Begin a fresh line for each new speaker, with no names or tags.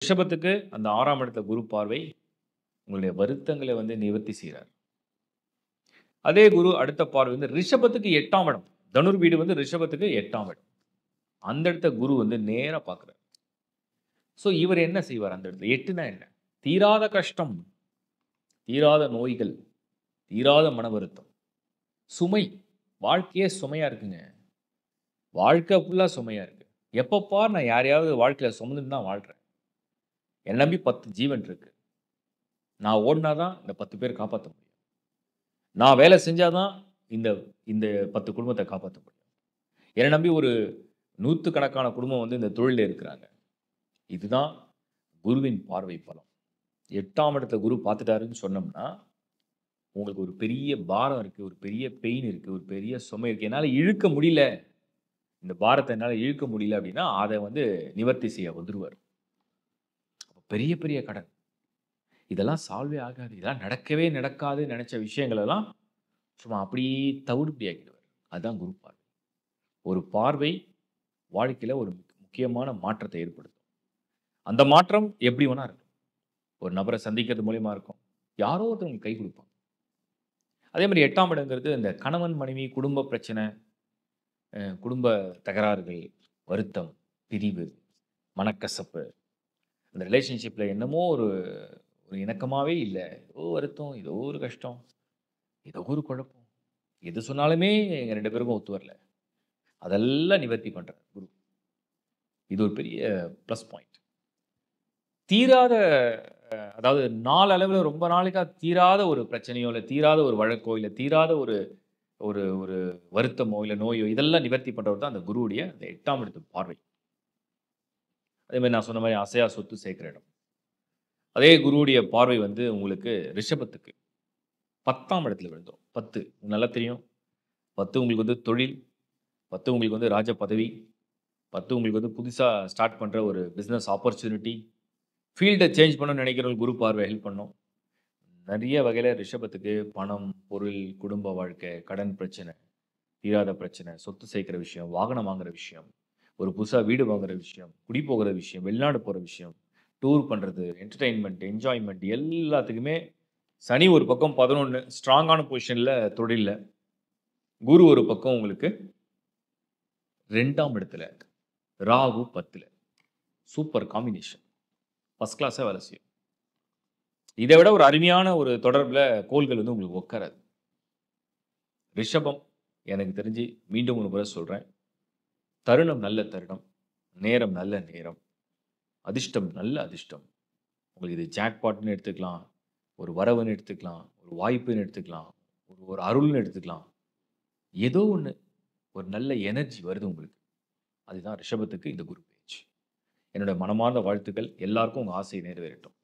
ரிஷபத்துக்கு அந்த 6ஆம் இடத்துல குரு பார்வை உங்களுடைய வருத்தங்களை வந்து நிவர்த்தி செய்றார். அதே குரு அடுத்த பார்வை வந்து ரிஷபத்துக்கு 8ஆம் இடம். தனுர் வீடு வந்து ரிஷபத்துக்கு 8ஆம் இடம். அந்த இடத்த குரு வந்து நேரா பார்க்குறார். ஸோ இவர் என்ன செய்வார் அந்த இடத்துல? 8னா என்ன? தீராத கஷ்டம், தீராத நோய்கள், தீராத மன வருத்தம், சுமை. வாழ்க்கையே சுமையா இருக்குங்க. வாழ்க்கை ஃபுல்லா சுமையா இருக்கு. எப்ப பார் நான் யாரையாவது வாழ்க்கையில சுமந்துட்டு தான் வாழ்றேன். என்ன நம்பி 10 ஜீவன் இருக்கு. நான் ஓடுனா தான் இந்த 10 பேர் காப்பாத்த முடியும். நான் வேலை செஞ்சா தான் இந்த இந்த 10 குடும்பத்த காப்பாத்த முடியும். என்ன நம்பி ஒரு நூத்துக்கணக்கான குடும்பம் வந்து இந்த தொழில்ல இருக்கிறாங்க. இதுதான் குருவின் பார்வை பலம். 8ஆம் இடத்த குரு பார்த்துட்டாருன்னு சொன்னோம்னா, உங்களுக்கு ஒரு பெரிய பாரம் இருக்கு. ஒரு பெரிய பெயின் இருக்கு. ஒரு பெரிய சுமை இருக்கு. என்னால இழுக்க முடியல. இந்த பாரத்த என்னால இழுக்க முடியல அப்டின்னா, அத வந்து நிவர்த்தி செய்ய வந்துருவாரு. பெரிய பெரிய கடன். இதெல்லாம் சால்வே ஆகாது. இதெல்லாம் நடக்கவே நடக்காதுன்னு நெனச்ச விஷயங்கள் எல்லாம் சும்மா அப்படியே தவிடுபடி ஆக்கிடுவாரு. அதுதான் குரு பார்வை. ஒரு பார்வை வாழ்க்கையில ஒரு முக்கியமான மாற்றத்தை ஏற்படுத்தும். அந்த மாற்றம் எப்படி வேணா இருக்கும். ஒரு நபர சந்திக்கிறது மூலியமா இருக்கும். யாரோ ஒருத்தவங்க கை குடுப்பாங்க. அதே மாரி 8ஆம் இடங்கிறது இந்த கணவன், மனைவி, குடும்ப பிரச்சனை, குடும்ப தகராறுகள், வருத்தம், பிரிவு, மனக்கசப்பு, அந்த ரிலேஷன்ஷிப்ல என்னமோ ஒரு ஒரு இணக்கமாவே இல்ல. ஏதோ வருத்தம், ஏதோ ஒரு கஷ்டம், ஏதோ ஒரு குழப்பம். எது சொன்னாலுமே எங்க 2 பேருக்கும் ஒத்து வரல. அதெல்லாம் நிவர்த்தி பண்றாரு குரு. இது ஒரு பெரிய ப்ளஸ் பாயிண்ட். தீராத அதாவது நாளளவுல ரொம்ப நாளைக்கா தீராத ஒரு பிரச்சனையோ, இல்ல தீராத ஒரு வழக்கோ, இல்ல தீராத ஒரு ஒரு ஒரு வருத்தமோ, இல்ல நோயோ இதெல்லாம் நிவர்த்தி பண்றவர் தான் அந்த குருவுடைய அந்த 8ஆம் இடத்து பார்வை. அதே மாரி நான் சொன்ன மாரி அசையா சொத்து சேர்க்கிற இடம். அதே குருவுடைய பார்வை வந்து உங்களுக்கு ரிஷபத்துக்கு 10ஆம் இடத்துல விழுந்துரும். 10 உங்களுக்கு நல்லா தெரியும். 10 உங்களுக்கு வந்து தொழில், 10 உங்களுக்கு வந்து ராஜ பதவி, 10 உங்களுக்கு வந்து புதுசா ஸ்டார்ட் பண்ற ஒரு பிசினஸ் ஆப்பர்ச்சுனிட்டி, ஃபீல்ட சேஞ்ச் பண்ணணும்னு நினைக்கிறவங்களுக்கு குரு பார்வை ஹெல்ப் பண்ணும். நெறைய வகையில ரிஷபத்துக்கு பணம், பொருள், குடும்ப வாழ்க்கை, கடன் பிரச்சனை, தீராத பிரச்சனை, சொத்து சேர்க்கிற விஷயம், வாகனம் வாங்குற விஷயம், ஒரு புதுசா வீடு வாங்குற விஷயம், குடி போகுற விஷயம், வெளிநாடு போற விஷயம், டூர் பண்றது, என்டர்டெயின்மென்ட், என்ஜாய்மென்ட் எல்லாத்துக்குமே சனி ஒரு பக்கம் 11 ஸ்ட்ராங்கான பொசிஷன்ல தொழில்ல. குரு ஒரு பக்கம் உங்களுக்கு 2ஆம் இடத்துல. ராகு 10ல. Super combination. ஃபர்ஸ்ட் கிளாஸா வேலை செய்யும். இத விட ஒரு அருமையான ஒரு தொடர்புல கோள்கள் வந்து உங்களுக்கு உட்காராது. ரிஷபம் எனக்கு தெரிஞ்சு மீண்டும் ஒரு முறை சொல்றேன். தருணம் நல்ல தருணம். நேரம் நல்ல நேரம். அதிர்ஷ்டம் நல்ல அதிர்ஷ்டம். உங்களுக்கு இது ஜாக்பாட்ன்னு எடுத்துக்கலாம். ஒரு வரவுன்னு எடுத்துக்கலாம். ஒரு வாய்ப்புன்னு எடுத்துக்கலாம். ஒரு அருள்ன்னு எடுத்துக்கலாம். ஏதோ ஒண்ணு. ஒரு நல்ல எனர்ஜி வருது உங்களுக்கு. அதுதான் ரிஷபத்துக்கு இந்த குரு பெயர்ச்சி. என்னோட மனமார்ந்த வாழ்த்துக்கள். எல்லாருக்கும் உங்க ஆசை நிறைவேறட்டும்.